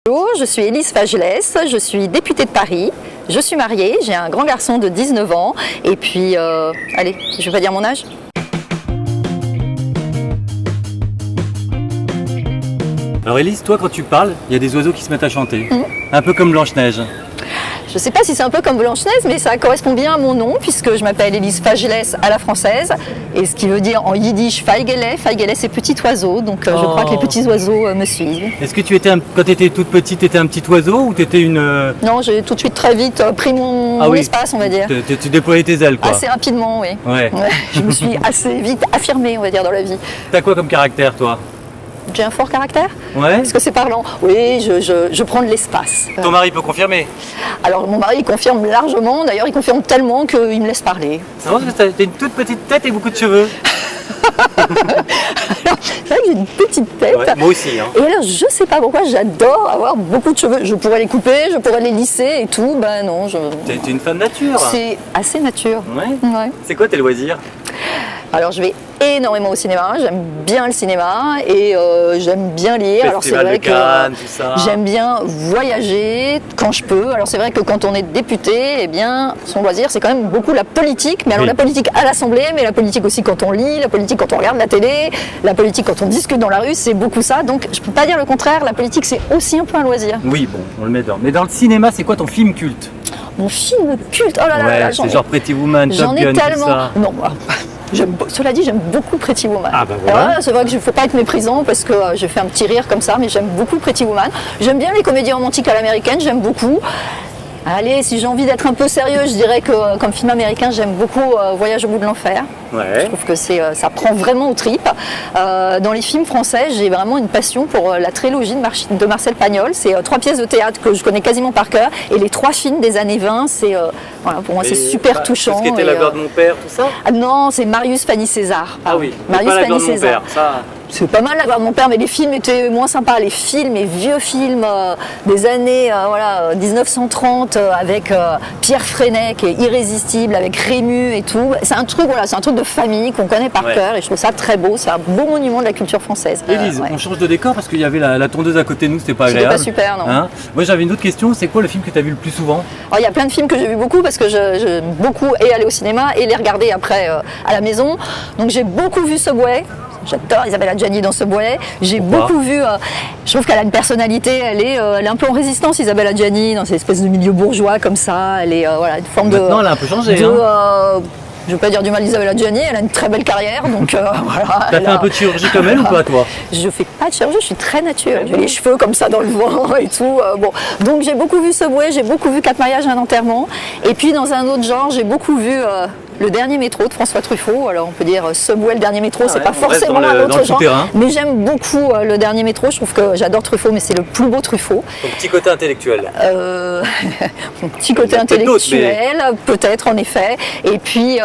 Bonjour, je suis Élise Fagelès, je suis députée de Paris, je suis mariée, j'ai un grand garçon de 19 ans et puis, allez, je vais pas dire mon âge. Alors Élise, toi quand tu parles, il y a des oiseaux qui se mettent à chanter, un peu comme Blanche-Neige. Je ne sais pas si c'est un peu comme Blanche-Neige, mais ça correspond bien à mon nom, puisque je m'appelle Élise Fagelès à la française, et ce qui veut dire en yiddish Feigele. Feigele, c'est petit oiseau, donc je crois que les petits oiseaux me suivent. Est-ce que quand tu étais toute petite, tu étais un petit oiseau ou tu étais une... Non, j'ai tout de suite très vite pris mon espace, on va dire. Tu déployais tes ailes, quoi. Assez rapidement, oui. Ouais. Je me suis assez vite affirmée, on va dire, dans la vie. T'as quoi comme caractère, toi? J'ai un fort caractère? Ouais. Est-ce que c'est parlant? Oui, je prends de l'espace. Ton mari peut confirmer? Alors mon mari il confirme largement, d'ailleurs il confirme tellement qu'il me laisse parler. C'est vrai que t'as une toute petite tête et beaucoup de cheveux. C'est vrai que j'ai une petite tête. Ouais, moi aussi. Hein. Et alors je sais pas pourquoi j'adore avoir beaucoup de cheveux. Je pourrais les couper, je pourrais les lisser et tout. Ben non, T'es une femme nature. C'est assez nature. Ouais. C'est quoi tes loisirs? Alors je vais énormément au cinéma, j'aime bien le cinéma et j'aime bien lire. Festival alors c'est vrai de Cannes, tout ça. J'aime bien voyager quand je peux. Alors c'est vrai que quand on est député, eh bien son loisir c'est quand même beaucoup la politique. Mais alors la politique à l'Assemblée, mais la politique aussi quand on lit, la politique quand on regarde la télé, la politique quand on discute dans la rue, c'est beaucoup ça. Donc je peux pas dire le contraire, la politique c'est aussi un peu un loisir. Oui, bon, on le met dedans. Mais dans le cinéma, c'est quoi ton film culte? Mon film culte, oh là là, c'est genre Pretty Woman, Top Gun, tellement. tout ça. Non. Cela dit, j'aime beaucoup Pretty Woman. Ah bah voilà. C'est vrai qu'il ne faut pas être méprisant parce que j'ai fait un petit rire comme ça, mais j'aime beaucoup Pretty Woman. J'aime bien les comédies romantiques à l'américaine, j'aime beaucoup. Allez, si j'ai envie d'être un peu sérieux, je dirais que comme film américain, j'aime beaucoup Voyage au bout de l'enfer. Ouais. Je trouve que ça prend vraiment aux tripes. Dans les films français, j'ai vraiment une passion pour la trilogie de Marcel Pagnol. C'est 3 pièces de théâtre que je connais quasiment par cœur. Et les 3 films des années 20, voilà, pour moi, c'est super touchant. Ce qui était La gloire de mon père, tout ça? Ah non, c'est Marius Fanny César. Ah oui, Marius pas La gloire Fanny de mon père, ça... C'est pas mal La gloire de mon père, mais les films étaient moins sympas. Les films, les vieux films des années 1930 avec Pierre Freinet qui est irrésistible, avec Rému et tout. C'est un truc de famille qu'on connaît par cœur et je trouve ça très beau. C'est un beau monument de la culture française. Élise, on change de décor parce qu'il y avait la tondeuse à côté de nous, c'était pas agréable. C'était pas super, non. Hein? Moi j'avais une autre question, c'est quoi le film que tu as vu le plus souvent? Il y a plein de films que j'ai vu beaucoup parce que j'aime beaucoup et aller au cinéma et les regarder après à la maison. Donc j'ai beaucoup vu Subway. J'adore Isabelle Adjani dans Subway. J'ai beaucoup vu. Je trouve qu'elle a une personnalité. Elle est un peu en résistance, Isabelle Adjani, dans cette espèce de milieu bourgeois comme ça. Elle est une forme de. Maintenant, elle a un peu changé. Je ne veux pas dire du mal d'Isabelle Adjani, elle a une très belle carrière, donc voilà. T'as fait un peu de chirurgie comme elle ou pas, toi? Je fais pas de chirurgie, je suis très nature. J'ai les cheveux comme ça dans le vent et tout. Bon, donc j'ai beaucoup vu Subway, j'ai beaucoup vu 4 mariages et un enterrement. Et puis dans un autre genre, j'ai beaucoup vu Le Dernier Métro de François Truffaut. Alors on peut dire Subway, Le Dernier Métro, c'est pas forcément un autre genre. Mais j'aime beaucoup Le Dernier Métro. Je trouve que j'adore Truffaut, mais c'est le plus beau Truffaut. Ton petit côté intellectuel. Mon petit côté intellectuel, peut-être en effet. Et puis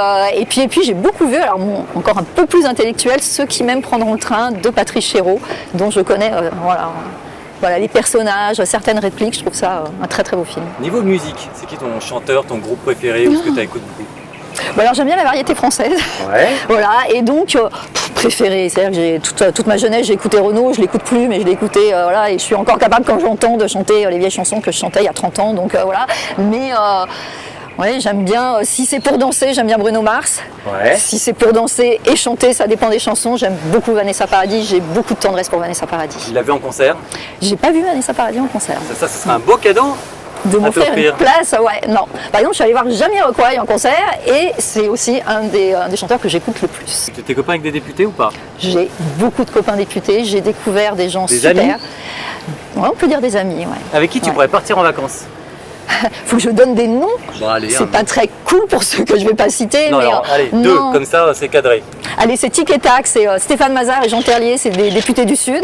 j'ai beaucoup vu, alors encore un peu plus intellectuel, Ceux qui m'aiment prendront le train de Patrice Chéreau, dont je connais voilà, les personnages, certaines répliques. Je trouve ça un très très beau film. Niveau musique, c'est qui ton chanteur, ton groupe préféré ou ce que tu écoutes beaucoup? Alors j'aime bien la variété française. Ouais. Voilà, et donc préféré, c'est-à-dire que toute ma jeunesse j'ai écouté Renaud, je l'écoute plus, mais je l'écoutais et je suis encore capable quand j'entends de chanter les vieilles chansons que je chantais il y a 30 ans, donc voilà. Mais ouais, j'aime bien, si c'est pour danser, j'aime bien Bruno Mars. Ouais. Si c'est pour danser et chanter, ça dépend des chansons. J'aime beaucoup Vanessa Paradis, j'ai beaucoup de tendresse pour Vanessa Paradis. Tu l'as vu en concert? J'ai pas vu Vanessa Paradis en concert. Ça ce serait un beau cadeau de m'offrir une place, ouais, non. Par exemple, je suis allée voir Jamiroquai en concert et c'est aussi un des chanteurs que j'écoute le plus. Tu es copain avec des députés ou pas? J'ai beaucoup de copains députés, j'ai découvert des gens super. Amis? Ouais, on peut dire des amis, ouais. Avec qui tu pourrais partir en vacances? Faut que je donne des noms. Bon, allez, c'est pas très cool pour ceux que je vais pas citer. Non, mais alors, allez, deux, comme ça, c'est cadré. Allez, c'est Tic et Tac, c'est Stéphane Mazard et Jean Terlier, c'est des députés du Sud.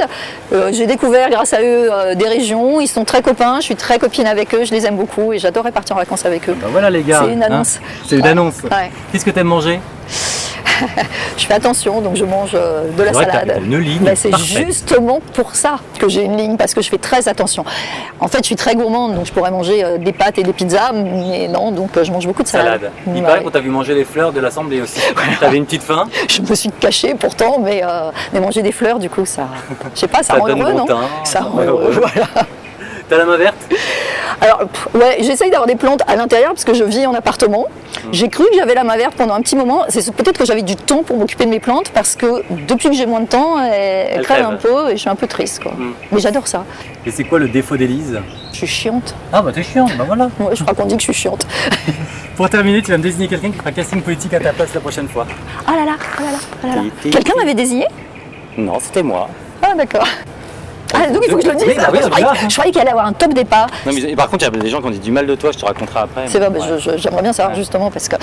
J'ai découvert grâce à eux des régions, ils sont très copains, je suis très copine avec eux, je les aime beaucoup et j'adorerais partir en vacances avec eux. Ben voilà les gars. C'est une annonce. Hein, c'est une annonce. Ouais. Qu'est-ce que tu aimes manger? Je fais attention, donc je mange de la salade. Une ligne. Ben, c'est justement pour ça que j'ai une ligne, parce que je fais très attention. En fait, je suis très gourmande, donc je pourrais manger des pâtes et des pizzas, mais non, donc je mange beaucoup de salade. Il paraît qu'on t'a vu manger les fleurs de l'Assemblée aussi. Voilà. T'avais une petite faim? Je me suis cachée pourtant, mais manger des fleurs, du coup, ça, je sais pas, ça rend heureux, non? Ça rend heureux, voilà. T'as la main verte? Alors, ouais, j'essaye d'avoir des plantes à l'intérieur parce que je vis en appartement. J'ai cru que j'avais la main verte pendant un petit moment. C'est peut-être que j'avais du temps pour m'occuper de mes plantes parce que depuis que j'ai moins de temps, elles crèvent un peu et je suis un peu triste, quoi. Mais j'adore ça. Et c'est quoi le défaut d'Élise? Je suis chiante. Ah bah t'es chiante, bah voilà. Ouais, je crois qu'on dit que je suis chiante. Pour terminer, tu vas me désigner quelqu'un qui fera casting politique à ta place la prochaine fois. Ah là là, ah là là, ah là là. Quelqu'un m'avait désigné? Non, c'était moi. Ah d'accord. Ah, donc il faut que je le dise. Oui, bah oui, Je croyais qu'il allait avoir un top départ. Non mais par contre, il y a des gens qui ont dit du mal de toi, je te raconterai après. C'est vrai, j'aimerais bien savoir justement parce que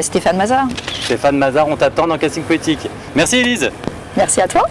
Stéphane Mazard. Stéphane Mazard, on t'attend dans casting politique. Merci Élise. Merci à toi.